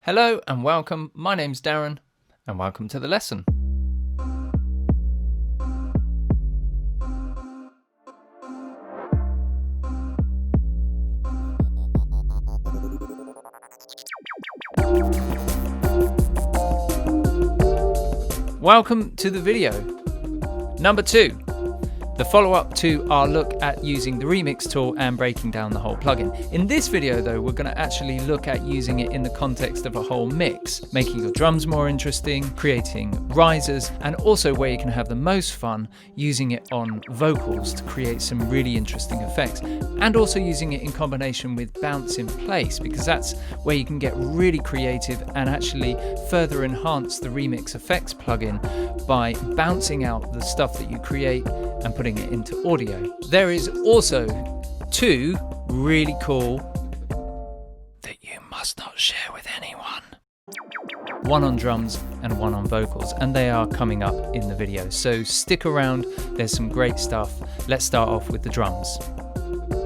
Hello and welcome, my name's Darren and welcome to the lesson. Welcome to the video. Number 2. The follow-up to our look at using the Remix tool and breaking down the whole plugin. In this video though, we're going to actually look at using it in the context of a whole mix, making your drums more interesting, creating risers, and also where you can have the most fun using it on vocals to create some really interesting effects, and also using it in combination with bounce in place, because that's where you can get really creative and actually further enhance the Remix Effects plugin by bouncing out the stuff that you create and putting it into audio. There is also 2 really cool that you must not share with anyone. One on drums and one on vocals, and they are coming up in the video. So stick around, there's some great stuff. Let's start off with the drums.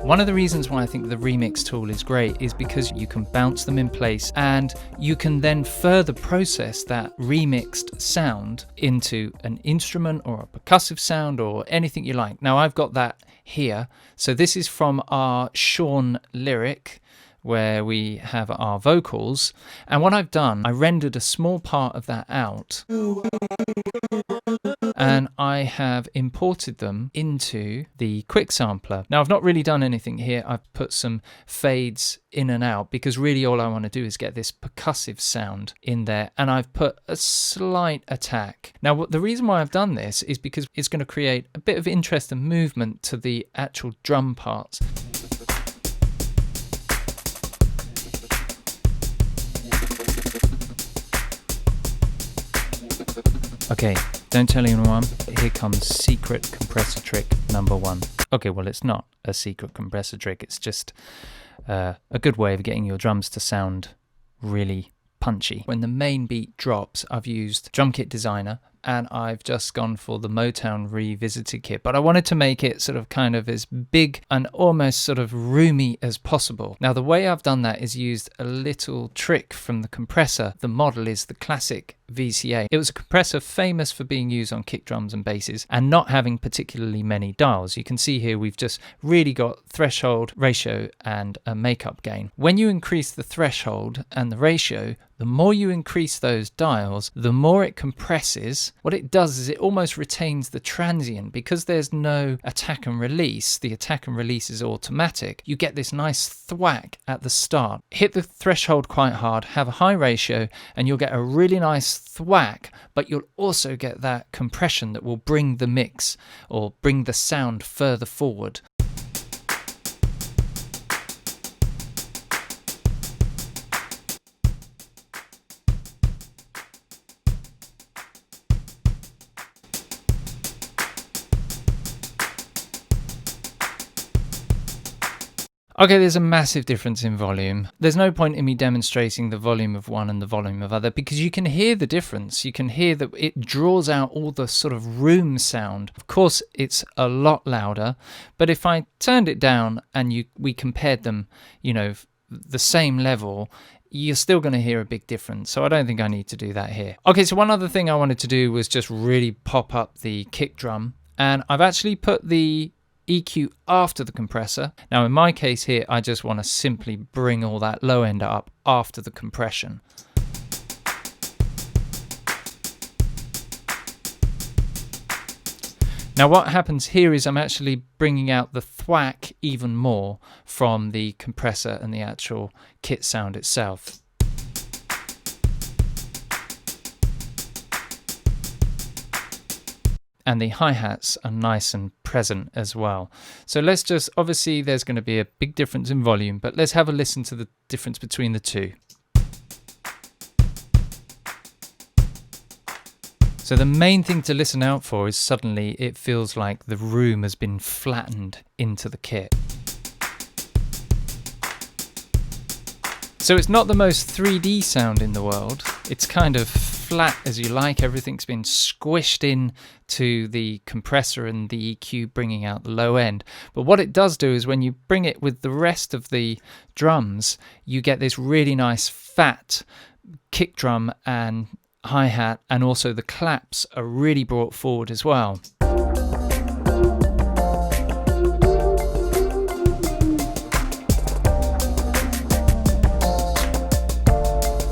One of the reasons why I think the Remix tool is great is because you can bounce them in place and you can then further process that remixed sound into an instrument or a percussive sound or anything you like. Now I've got that here. So this is from our Sean lyric where we have our vocals. And what I've done, I rendered a small part of that out. And I have imported them into the Quick Sampler. Now I've not really done anything here. I've put some fades in and out because really all I want to do is get this percussive sound in there, and I've put a slight attack. Now the reason why I've done this is because it's going to create a bit of interest and movement to the actual drum parts. Okay, don't tell anyone. Here comes secret compressor trick number 1. Okay, well it's not a secret compressor trick, it's just a good way of getting your drums to sound really punchy. When the main beat drops, I've used Drum Kit Designer and I've just gone for the Motown Revisited kit, but I wanted to make it sort of kind of as big and almost sort of roomy as possible. Now the way I've done that is used a little trick from the compressor. The model is the classic VCA. It was a compressor famous for being used on kick drums and basses and not having particularly many dials. You can see here we've just really got threshold, ratio and a makeup gain. When you increase the threshold and the ratio, the more you increase those dials, the more it compresses. What it does is it almost retains the transient. Because there's no attack and release, the attack and release is automatic, you get this nice thwack at the start. Hit the threshold quite hard, have a high ratio, and you'll get a really nice thwack, but you'll also get that compression that will bring the mix or bring the sound further forward. Okay, there's a massive difference in volume. There's no point in me demonstrating the volume of one and the volume of other because you can hear the difference. You can hear that it draws out all the sort of room sound. Of course, it's a lot louder, but if I turned it down and we compared them, the same level, you're still going to hear a big difference. So I don't think I need to do that here. Okay, so one other thing I wanted to do was just really pop up the kick drum. And I've actually put the EQ after the compressor. Now in my case here, I just want to simply bring all that low end up after the compression. Now what happens here is I'm actually bringing out the thwack even more from the compressor and the actual kit sound itself. And the hi-hats are nice and present as well. So let's just, obviously there's going to be a big difference in volume, but let's have a listen to the difference between the two. So the main thing to listen out for is suddenly it feels like the room has been flattened into the kit. So it's not the most 3D sound in the world. It's kind of flat as you like. Everything's been squished in to the compressor and the EQ, bringing out the low end. But what it does do is when you bring it with the rest of the drums, you get this really nice fat kick drum and hi-hat, and also the claps are really brought forward as well.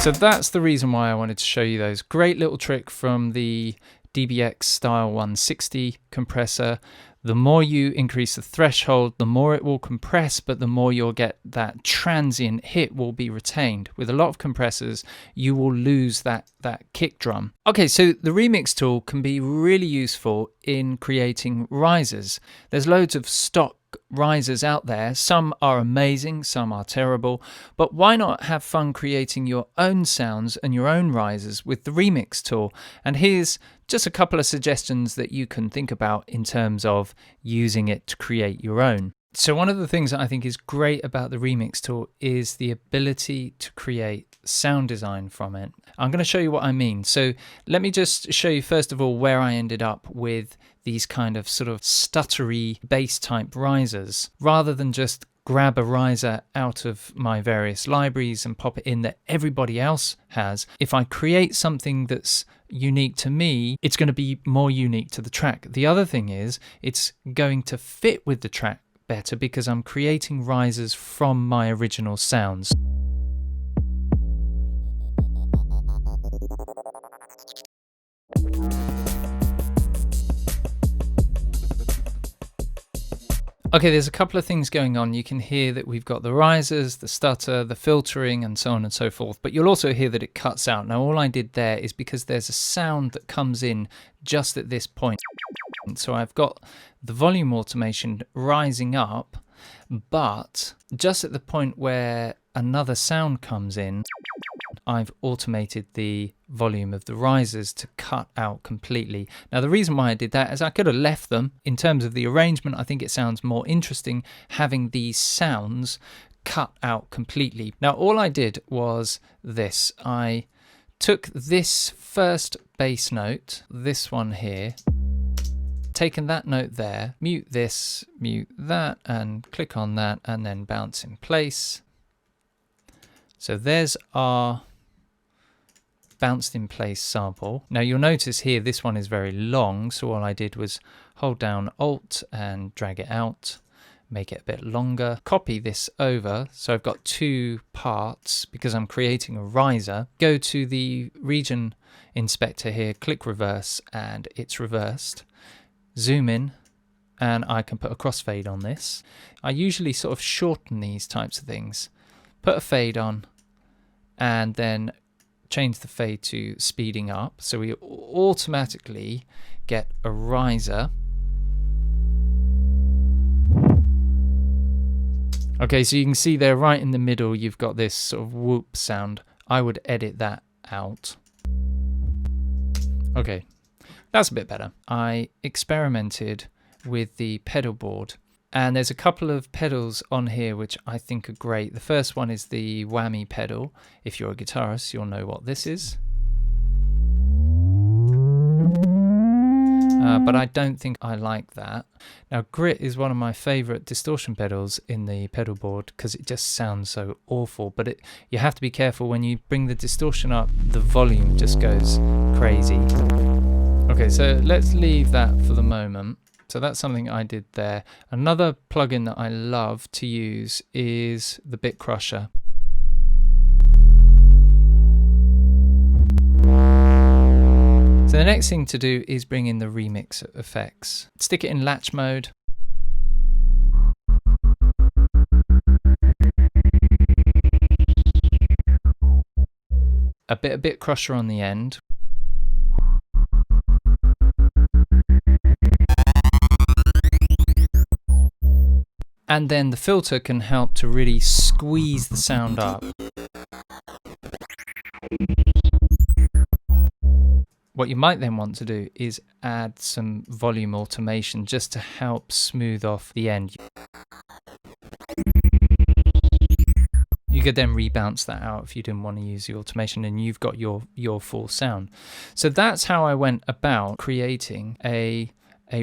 So that's the reason why I wanted to show you those. Great little trick from the DBX Style 160 compressor. The more you increase the threshold, the more it will compress, but the more you'll get that transient hit will be retained. With a lot of compressors, you will lose that kick drum. Okay, so the remix tool can be really useful in creating risers. There's loads of stock risers out there. Some are amazing, some are terrible, but why not have fun creating your own sounds and your own risers with the remix tool? And here's just a couple of suggestions that you can think about in terms of using it to create your own. So one of the things that I think is great about the remix tool is the ability to create sound design from it. I'm going to show you what I mean. So let me just show you first of all where I ended up with these kind of sort of stuttery bass type risers, rather than just grab a riser out of my various libraries and pop it in that everybody else has. If I create something that's unique to me, it's going to be more unique to the track. The other thing is it's going to fit with the track better because I'm creating risers from my original sounds. Okay, there's a couple of things going on. You can hear that we've got the risers, the stutter, the filtering, and so on and so forth. But you'll also hear that it cuts out. Now, all I did there is because there's a sound that comes in just at this point. So I've got the volume automation rising up, but just at the point where another sound comes in, I've automated the volume of the risers to cut out completely. Now, the reason why I did that is I could have left them. In terms of the arrangement, I think it sounds more interesting having these sounds cut out completely. Now, all I did was this. I took this first bass note, this one here, taken that note there, mute this, mute that, and click on that, and then bounce in place. So there's our bounced in place sample. Now you'll notice here this one is very long, so all I did was hold down Alt and drag it out, make it a bit longer, copy this over, so I've got two parts because I'm creating a riser. Go to the region inspector here, click reverse, and it's reversed. Zoom in, and I can put a crossfade on this. I usually sort of shorten these types of things. Put a fade on, and then change the fade to speeding up, so we automatically get a riser. Okay, so you can see there right in the middle you've got this sort of whoop sound. I would edit that out. Okay, that's a bit better. I experimented with the pedal board, and there's a couple of pedals on here which I think are great. The first one is the whammy pedal. If you're a guitarist, you'll know what this is. But I don't think I like that. Now, Grit is one of my favorite distortion pedals in the pedal board because it just sounds so awful. But you have to be careful when you bring the distortion up, the volume just goes crazy. Okay, so let's leave that for the moment. So that's something I did there. Another plugin that I love to use is the Bit Crusher. So the next thing to do is bring in the remix effects. Stick it in latch mode. A Bit Crusher on the end. And then the filter can help to really squeeze the sound up. What you might then want to do is add some volume automation just to help smooth off the end. You could then rebounce that out if you didn't want to use the automation, and you've got your full sound. So that's how I went about creating a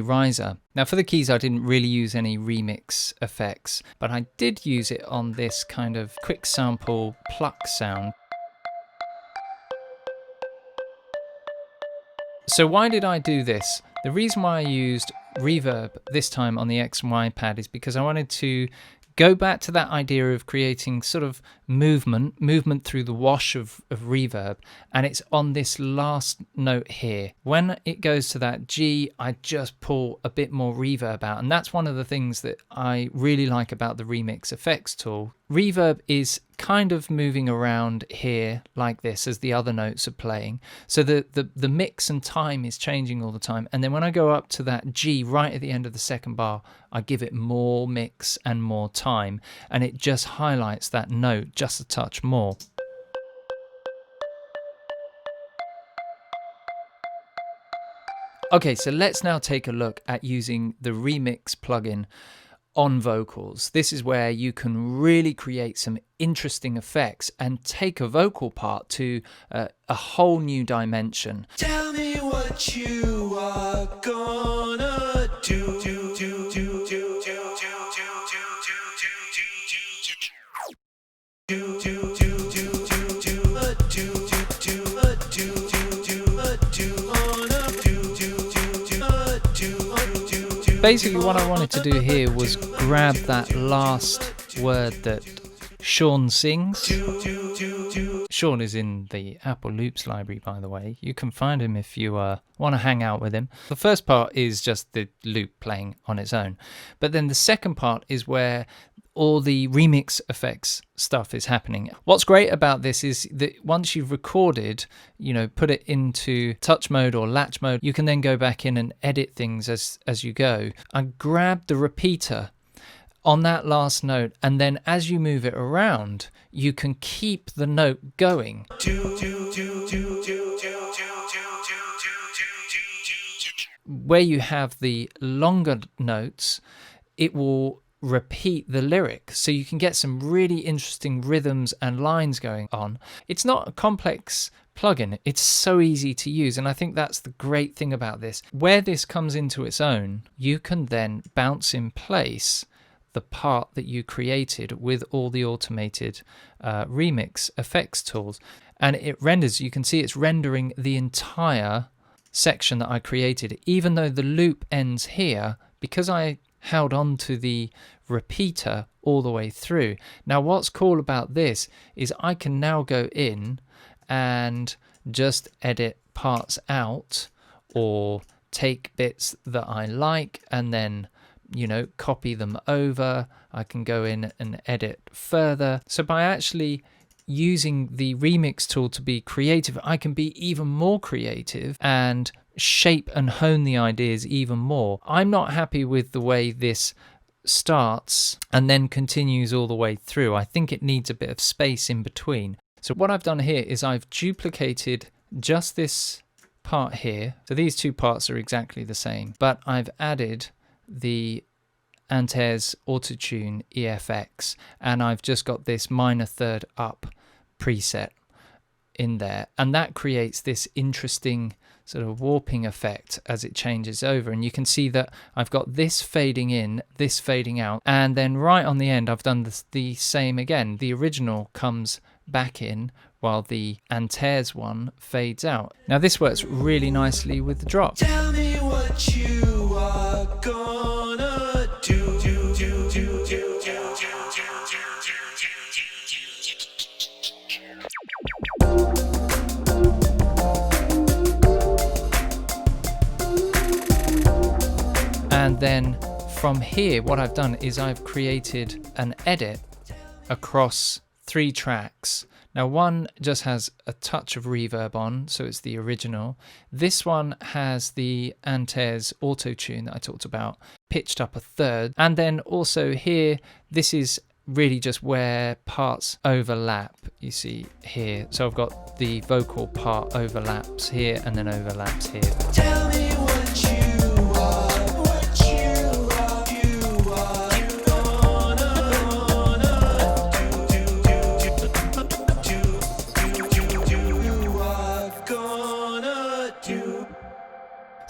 riser. Now for the keys, I didn't really use any remix effects, but I did use it on this kind of quick sample pluck sound. So why did I do this? The reason why I used reverb this time on the X and Y pad is because I wanted to go back to that idea of creating sort of movement through the wash of reverb, and it's on this last note here. When it goes to that G, I just pull a bit more reverb out, and that's one of the things that I really like about the Remix Effects tool. Reverb is kind of moving around here like this as the other notes are playing, so the mix and time is changing all the time, and then when I go up to that G right at the end of the second bar, I give it more mix and more time, and it just highlights that note just a touch more. Okay, so let's now take a look at using the Remix plugin on vocals. This is where you can really create some interesting effects and take a vocal part to a whole new dimension. Tell me what you are gonna do. Basically what I wanted to do here was grab that last word that Sean sings. Sean is in the Apple Loops library, by the way. You can find him if you want to hang out with him. The first part is just the loop playing on its own. But then the second part is where all the remix effects stuff is happening. What's great about this is that once you've recorded, put it into touch mode or latch mode, you can then go back in and edit things as you go. I grabbed the repeater on that last note, and then as you move it around, you can keep the note going. Where you have the longer notes, it will repeat the lyric, so you can get some really interesting rhythms and lines going on. It's not a complex plugin, it's so easy to use, and I think that's the great thing about this. Where this comes into its own, you can then bounce in place the part that you created with all the automated remix effects tools, and it renders. You can see it's rendering the entire section that I created, even though the loop ends here, because I held on to the repeater all the way through. Now what's cool about this is I can now go in and just edit parts out, or take bits that I like and then copy them over. I can go in and edit further. So by actually using the remix tool to be creative, I can be even more creative and shape and hone the ideas even more. I'm not happy with the way this starts and then continues all the way through. I think it needs a bit of space in between. So what I've done here is I've duplicated just this part here. So these two parts are exactly the same, but I've added the Antares Autotune EFX, and I've just got this minor third up preset in there, and that creates this interesting sort of warping effect as it changes over. And you can see that I've got this fading in, this fading out, and then right on the end I've done the same again. The original comes back in while the Antares one fades out. Now this works really nicely with the drop. Tell me what you are gonna do. And then from here, what I've done is I've created an edit across 3 tracks. Now one just has a touch of reverb on, so it's the original. This one has the Antares Autotune that I talked about, pitched up a third. And then also here, this is really just where parts overlap, you see here. So I've got the vocal part overlaps here and then overlaps here. Tell me what you are.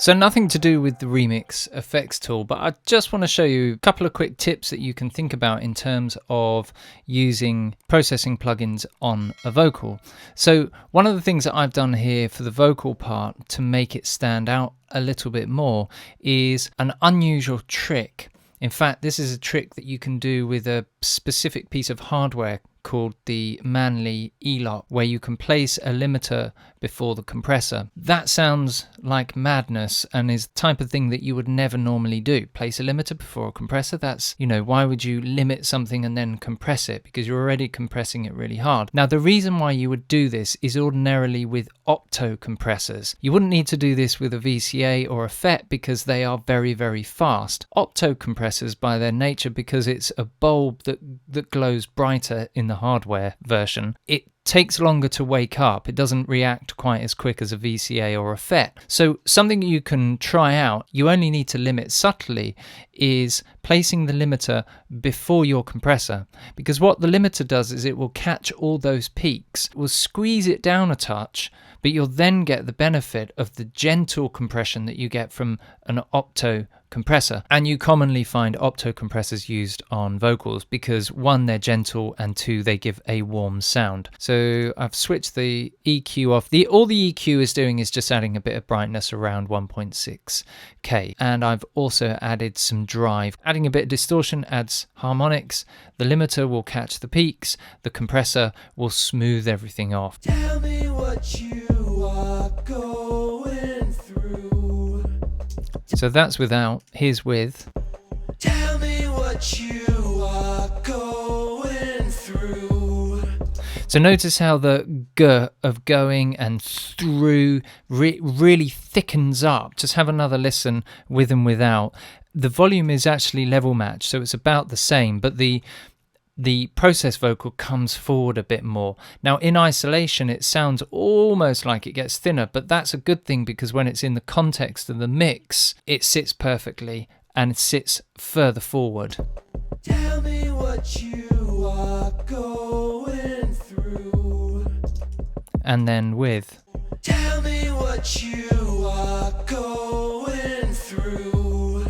So nothing to do with the Remix effects tool, but I just want to show you a couple of quick tips that you can think about in terms of using processing plugins on a vocal. So one of the things that I've done here for the vocal part to make it stand out a little bit more is an unusual trick. In fact, this is a trick that you can do with a specific piece of hardware called the Manley E-Lock, where you can place a limiter before the compressor. That sounds like madness and is the type of thing that you would never normally do. Place a limiter before a compressor? That's, why would you limit something and then compress it? Because you're already compressing it really hard. Now, the reason why you would do this is ordinarily with opto compressors. You wouldn't need to do this with a VCA or a FET because they are very, very fast. Opto compressors, by their nature, because it's a bulb that glows brighter in the hardware version, it takes longer to wake up. It doesn't react quite as quick as a VCA or a FET. So something you can try out, you only need to limit subtly, is placing the limiter before your compressor. Because what the limiter does is it will catch all those peaks, will squeeze it down a touch, but you'll then get the benefit of the gentle compression that you get from an opto compressor. And you commonly find opto compressors used on vocals because one, they're gentle, and two, they give a warm sound. So I've switched the EQ off. All the EQ is doing is just adding a bit of brightness around 1.6K. And I've also added some drive. Adding a bit of distortion adds harmonics. The limiter will catch the peaks. The compressor will smooth everything off. Tell me what you are going through. So that's without. Here's with. Tell me what you are going through. So notice how the G of going and through really thickens up. Just have another listen with and without. The volume is actually level matched, so it's about the same, but the process vocal comes forward a bit more. Now in isolation it sounds almost like it gets thinner, but that's a good thing because when it's in the context of the mix, it sits perfectly and it sits further forward. Tell me what you are going through. And then with. Tell me what you are going through.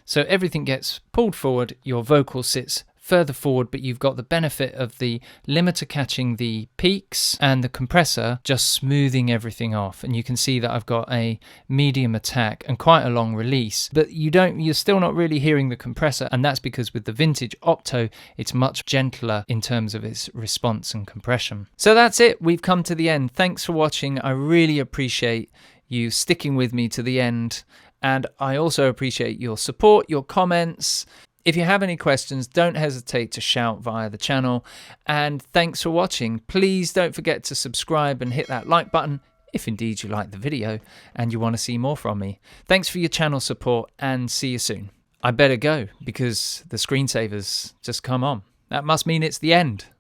So everything gets pulled forward, your vocal sits further forward, but you've got the benefit of the limiter catching the peaks and the compressor just smoothing everything off. And you can see that I've got a medium attack and quite a long release, but you're still not really hearing the compressor, and that's because with the vintage opto it's much gentler in terms of its response and compression. So that's it, we've come to the end. Thanks for watching. I really appreciate you sticking with me to the end, and I also appreciate your support, your comments. If you have any questions, don't hesitate to shout via the channel. And thanks for watching. Please don't forget to subscribe and hit that like button if indeed you like the video and you want to see more from me. Thanks for your channel support and see you soon. I better go because the screensaver's just come on. That must mean it's the end.